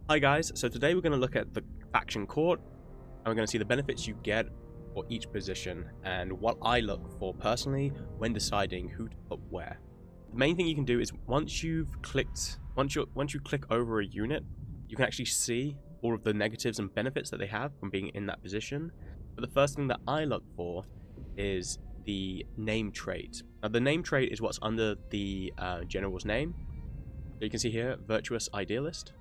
Hi guys, so today we're going to look at the faction court and we're going to see the benefits you get for each position and what I look for personally when deciding who to put where. The main thing you can do is once you click over a unit, you can actually see all of the negatives and benefits that they have from being in that position. But the first thing that I look for is the name trait. Now the name trait is what's under the general's name. So you can see here, Virtuous Idealist.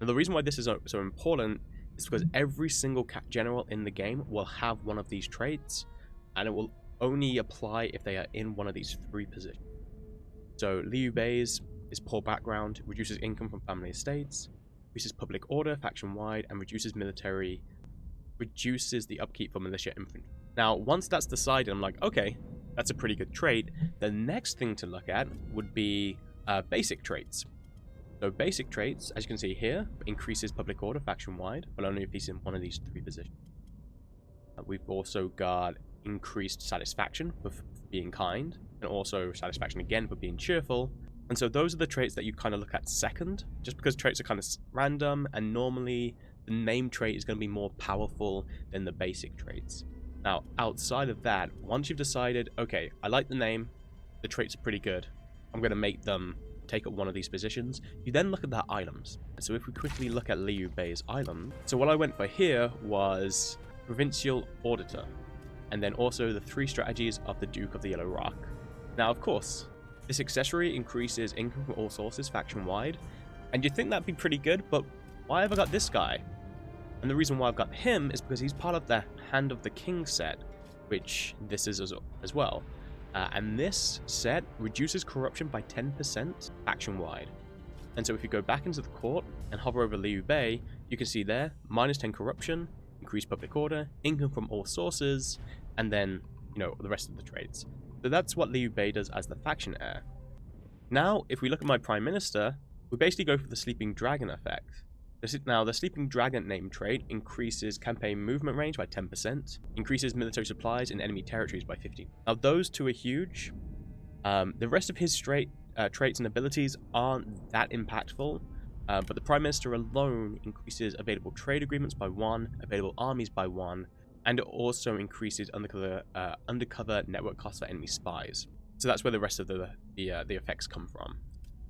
Now the reason why this is so important is because every single general in the game will have one of these traits, and it will only apply if they are in one of these three positions. So Liu Bei's is poor background, reduces income from family estates, reduces public order faction-wide, and reduces the upkeep for militia infantry. Now once that's decided, I'm like, okay, that's a pretty good trait. The next thing to look at would be basic traits. So basic traits, as you can see here, increases public order faction-wide, but only if he's in one of these three positions. We've also got increased satisfaction for being kind, and also satisfaction again for being cheerful. And so those are the traits that you kind of look at second, just because traits are kind of random, and normally the name trait is going to be more powerful than the basic traits. Now, outside of that, once you've decided, okay, I like the name, the traits are pretty good, I'm going to make them take up one of these positions, you then look at their items. So if we quickly look at Liu Bei's item, so what I went for here was Provincial Auditor, and then also the 3 strategies of the Duke of the Yellow Rock. Now of course, this accessory increases income from all sources faction-wide, and you'd think that'd be pretty good, but why have I got this guy? And the reason why I've got him is because he's part of the Hand of the King set, which this is as well. And this set reduces corruption by 10% faction-wide. And so if you go back into the court and hover over Liu Bei, you can see there, minus 10 corruption, increased public order, income from all sources, and then, the rest of the traits. So that's what Liu Bei does as the faction heir. Now, if we look at my Prime Minister, we basically go for the Sleeping Dragon effect. Now, the Sleeping Dragon name trait increases campaign movement range by 10%, increases military supplies in enemy territories by 15%. Now, those two are huge. The rest of his traits and abilities aren't that impactful, but the Prime Minister alone increases available trade agreements by 1, available armies by 1, and it also increases undercover network costs for enemy spies. So that's where the rest of the effects come from.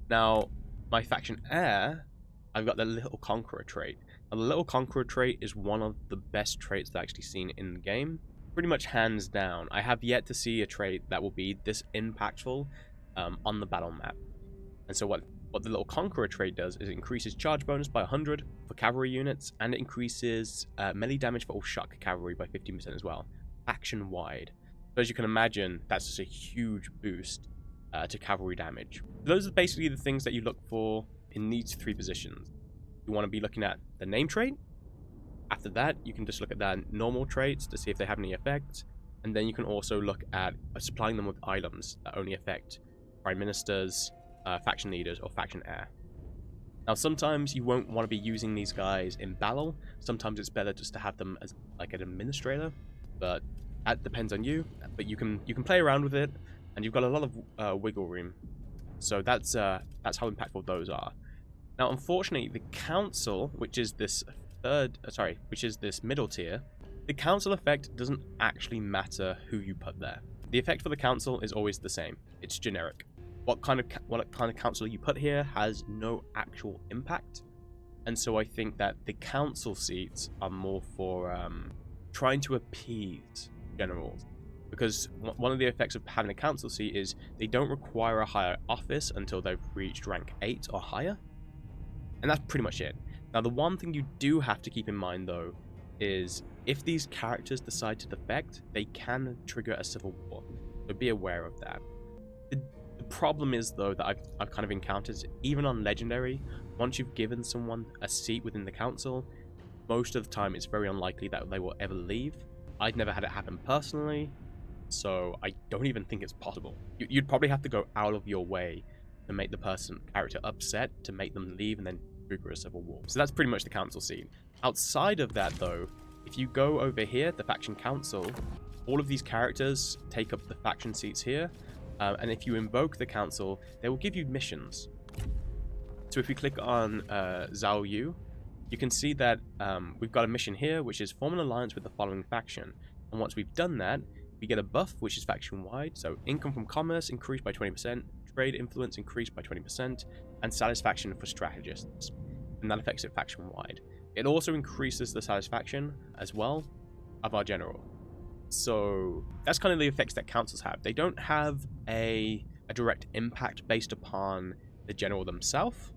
Now, my faction heir, I've got the Little Conqueror trait. Now, the Little Conqueror trait is one of the best traits that I've actually seen in the game. Pretty much hands down. I have yet to see a trait that will be this impactful on the battle map. And so what the Little Conqueror trait does is it increases charge bonus by 100 for cavalry units, and it increases melee damage for all shock cavalry by 15% as well, faction-wide. So as you can imagine, that's just a huge boost to cavalry damage. Those are basically the things that you look for in these 3 positions. You want to be looking at the name trait. After that, you can just look at their normal traits to see if they have any effect. And then you can also look at supplying them with items that only affect prime ministers, faction leaders, or faction heir. Now, sometimes you won't want to be using these guys in battle. Sometimes it's better just to have them as like an administrator, but that depends on you. But you can play around with it, and you've got a lot of wiggle room. So that's how impactful those are. Now, unfortunately, the council, which is this middle tier, the council effect doesn't actually matter who you put there. The effect for the council is always the same. It's generic. What kind of council you put here has no actual impact, and so I think that the council seats are more for trying to appease generals. Because one of the effects of having a council seat is they don't require a higher office until they've reached rank 8 or higher. And that's pretty much it. Now, the one thing you do have to keep in mind, though, is if these characters decide to defect, they can trigger a civil war. So be aware of that. The problem is, though, that I've kind of encountered, even on Legendary, once you've given someone a seat within the council, most of the time it's very unlikely that they will ever leave. I've never had it happen personally, so I don't even think it's possible. You'd probably have to go out of your way to make the character upset, to make them leave, and then trigger a civil war. So that's pretty much the council scene. Outside of that, though, if you go over here, the faction council, all of these characters take up the faction seats here, and if you invoke the council, they will give you missions. So if we click on Zhao Yu, you can see that we've got a mission here, which is form an alliance with the following faction. And once we've done that, we get a buff, which is faction-wide. So income from commerce increased by 20%, trade influence increased by 20%, and satisfaction for strategists. And that affects it faction-wide. It also increases the satisfaction as well of our general. So that's kind of the effects that councils have. They don't have a direct impact based upon the general themselves.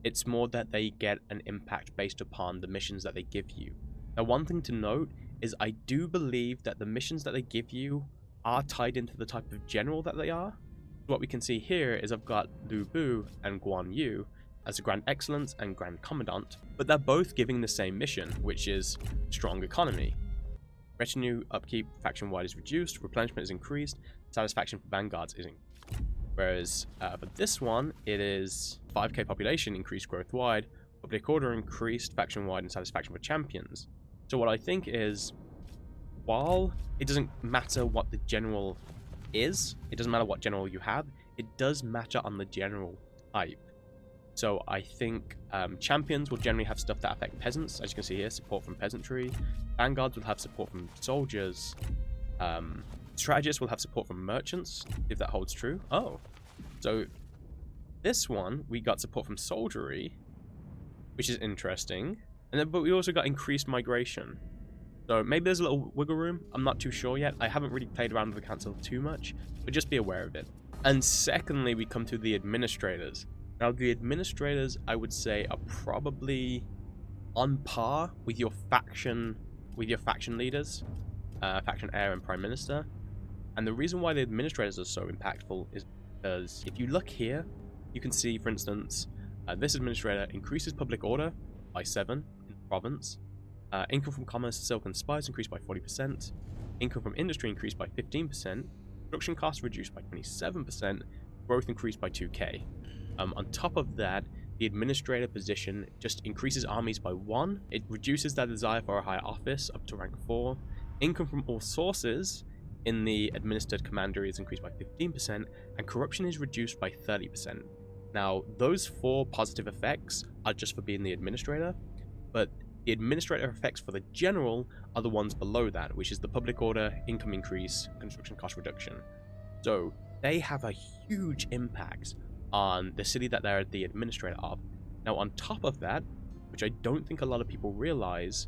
It's more that they get an impact based upon the missions that they give you. Now, one thing to note is I do believe that the missions that they give you are tied into the type of general that they are. What we can see here is I've got Lu Bu and Guan Yu as a Grand Excellence and Grand Commandant, but they're both giving the same mission, which is strong economy. Retinue upkeep faction-wide is reduced, replenishment is increased, satisfaction for vanguards is increased. Whereas for this one, it is 5k population increased growth-wide, public order increased faction-wide, and satisfaction for champions. So what I think is, while it doesn't matter what the general is, it doesn't matter what general you have, it does matter on the general type. So I think champions will generally have stuff that affect peasants, as you can see here, support from peasantry. Vanguards will have support from soldiers. Strategists will have support from merchants, if that holds true. Oh, so this one, we got support from soldiery, which is interesting. And then, but we also got increased migration. So maybe there's a little wiggle room. I'm not too sure yet. I haven't really played around with the council too much, but just be aware of it. And secondly, we come to the administrators. Now, the administrators, I would say, are probably on par with your faction leaders, faction heir and prime minister. And the reason why the administrators are so impactful is because if you look here, you can see, for instance, this administrator increases public order by 7 in the province. Income from commerce, silk and spice increased by 40%. Income from industry increased by 15%. Production costs reduced by 27%. Growth increased by 2k. On top of that, the administrator position just increases armies by 1. It reduces their desire for a higher office up to rank 4. Income from all sources in the administered commandery is increased by 15%, and corruption is reduced by 30%. Now, those 4 positive effects are just for being the administrator, but the administrator effects for the general are the ones below that, which is the public order, income increase, construction cost reduction. So they have a huge impact on the city that they're the administrator of. Now, on top of that, which I don't think a lot of people realize,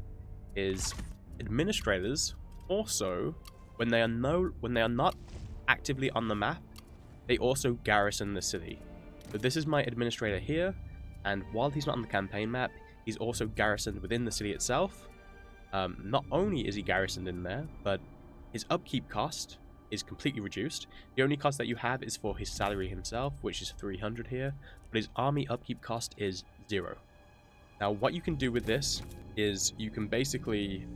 is administrators also, when they are not actively on the map, they also garrison the city. So this is my administrator here, and while he's not on the campaign map, he's also garrisoned within the city itself. Not only is he garrisoned in there, but his upkeep cost is completely reduced. The only cost that you have is for his salary himself, which is 300 here, but his army upkeep cost is 0. Now, what you can do with this is you can basically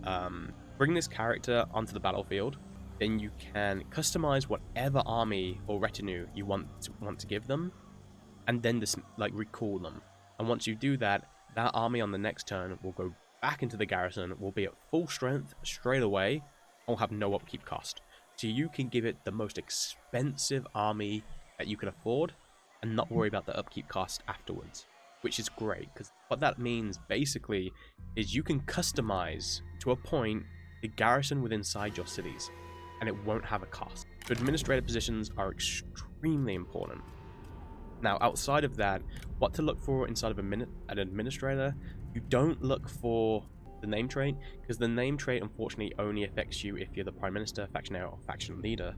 bring this character onto the battlefield. Then you can customize whatever army or retinue you want to give them, and then just recall them. And once you do that, that army on the next turn will go back into the garrison, will be at full strength straight away, and will have no upkeep cost. So you can give it the most expensive army that you can afford and not worry about the upkeep cost afterwards, which is great, because what that means basically is you can customize to a point the garrison within inside your cities, and it won't have a cost. So administrative positions are extremely important. Now, outside of that, what to look for inside of an administrator, you don't look for the name trait, because the name trait unfortunately only affects you if you're the prime minister, faction heir, or faction leader.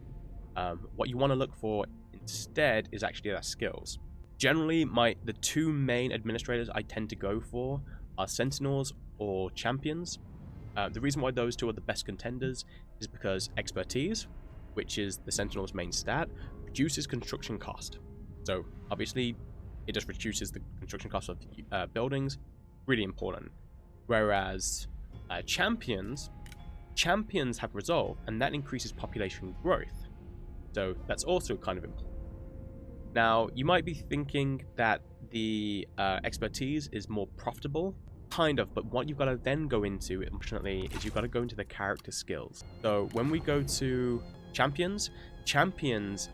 What you want to look for instead is actually their skills. Generally, the 2 main administrators I tend to go for are sentinels or champions. The reason why those 2 are the best contenders is because expertise, which is the sentinel's main stat, reduces construction cost. So obviously, it just reduces the construction cost of buildings. Really important. Whereas champions have resolve, and that increases population growth. So that's also kind of important. Now, you might be thinking that the expertise is more profitable. Kind of, but what you've got to then go into, unfortunately, is you've got to go into the character skills. So when we go to champions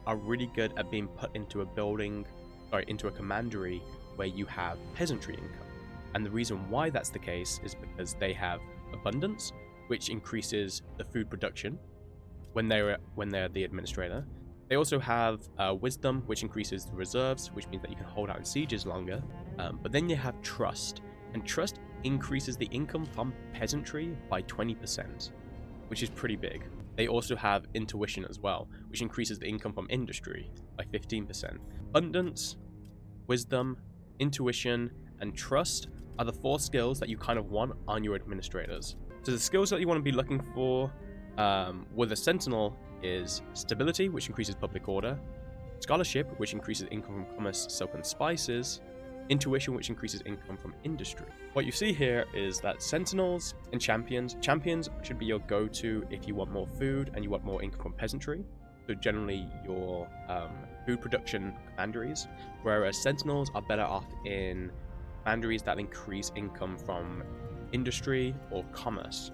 are really good at being put into a commandery where you have peasantry income. And the reason why that's the case is because they have abundance, which increases the food production when they're the administrator. They also have wisdom, which increases the reserves, which means that you can hold out in sieges longer. But then you have trust, and trust increases the income from peasantry by 20%, which is pretty big. They also have intuition as well, which increases the income from industry by 15%. Abundance, wisdom, intuition, and trust are the 4 skills that you kind of want on your administrators. So the skills that you want to be looking for with a sentinel is stability, which increases public order, scholarship, which increases income from commerce, silk, and spices, intuition, which increases income from industry. What you see here is that sentinels and champions should be your go-to if you want more food and you want more income from peasantry. So generally your food production commanderies, whereas sentinels are better off in commanderies that increase income from industry or commerce.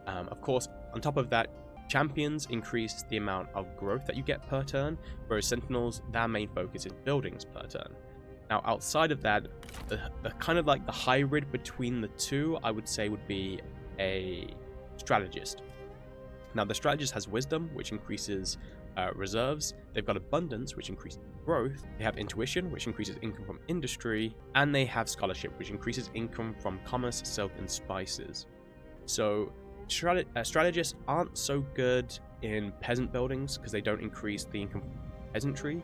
Of course, on top of that, champions increase the amount of growth that you get per turn, whereas sentinels, their main focus is buildings per turn. Now, outside of that, the kind of like the hybrid between the two, I would say, would be a strategist. Now, the strategist has wisdom, which increases reserves. They've got abundance, which increases growth. They have intuition, which increases income from industry. And they have scholarship, which increases income from commerce, silk, and spices. So strategists aren't so good in peasant buildings because they don't increase the income from peasantry.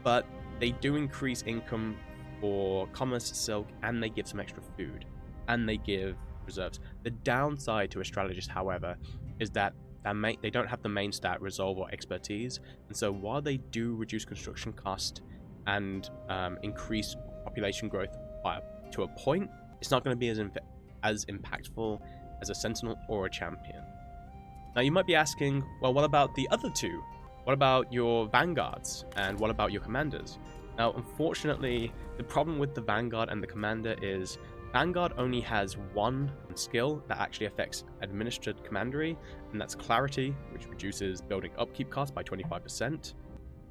But they do increase income for commerce, silk, and they give some extra food. And they give reserves. The downside to a strategist, however, is that they don't have the main stat, resolve, or expertise. And so while they do reduce construction cost and increase population growth to a point, it's not going to be as impactful as a sentinel or a champion. Now you might be asking, well, what about the other two? What about your vanguards? And what about your commanders? Now, unfortunately, the problem with the vanguard and the commander is Vanguard only has one skill that actually affects administered commandery, and that's clarity, which reduces building upkeep costs by 25%.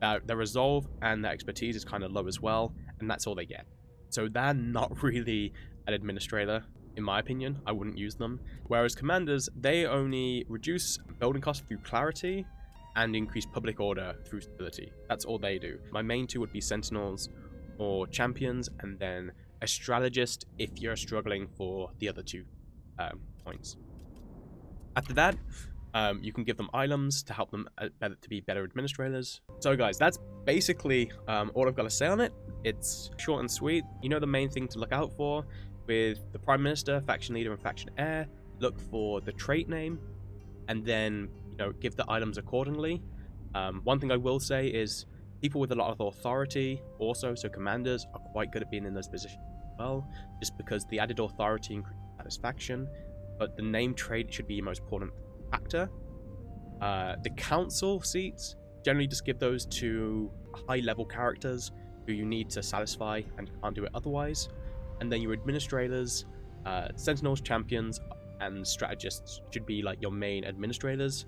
Their resolve and their expertise is kind of low as well, and that's all they get. So they're not really an administrator, in my opinion. I wouldn't use them. Whereas commanders, they only reduce building costs through clarity and increase public order through stability. That's all they do. My main two would be sentinels or champions, and then a strategist if you're struggling for the other 2 points. After that, you can give them items to help them to be better administrators. So guys, that's basically all I've got to say on it. It's short and sweet. You know the main thing to look out for with the Prime Minister, Faction Leader, and Faction Heir. Look for the trait name, and then give the items accordingly. One thing I will say is people with a lot of authority also, so commanders, are quite good at being in those positions as well, just because the added authority increases satisfaction, but the name trait should be your most important factor. The council seats, generally just give those to high-level characters who you need to satisfy and can't do it otherwise. And then your administrators, sentinels, champions, and strategists should be like your main administrators.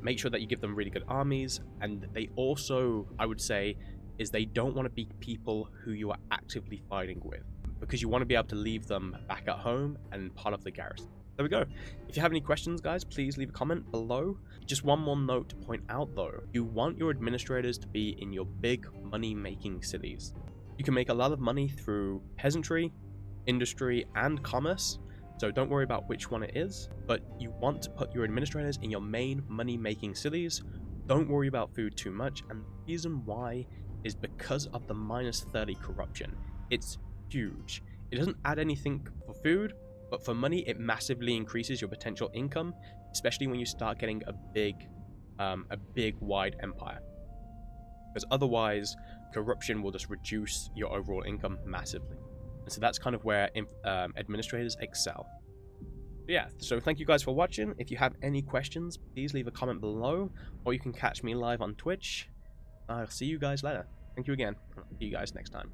Make sure that you give them really good armies, and they also, I would say, is they don't want to be people who you are actively fighting with, because you want to be able to leave them back at home and part of the garrison. There we go. If you have any questions, guys, please leave a comment below. Just one more note to point out though, you want your administrators to be in your big money-making cities. You can make a lot of money through peasantry, industry, and commerce, so don't worry about which one it is, but you want to put your administrators in your main money-making cities. Don't worry about food too much, and the reason why is because of the -30 corruption. It's huge. It doesn't add anything for food, but for money it massively increases your potential income, especially when you start getting a big wide empire. Because otherwise, corruption will just reduce your overall income massively. And so that's kind of where administrators excel. But yeah, so thank you guys for watching. If you have any questions, please leave a comment below, or you can catch me live on Twitch. I'll see you guys later. Thank you again. I'll see you guys next time.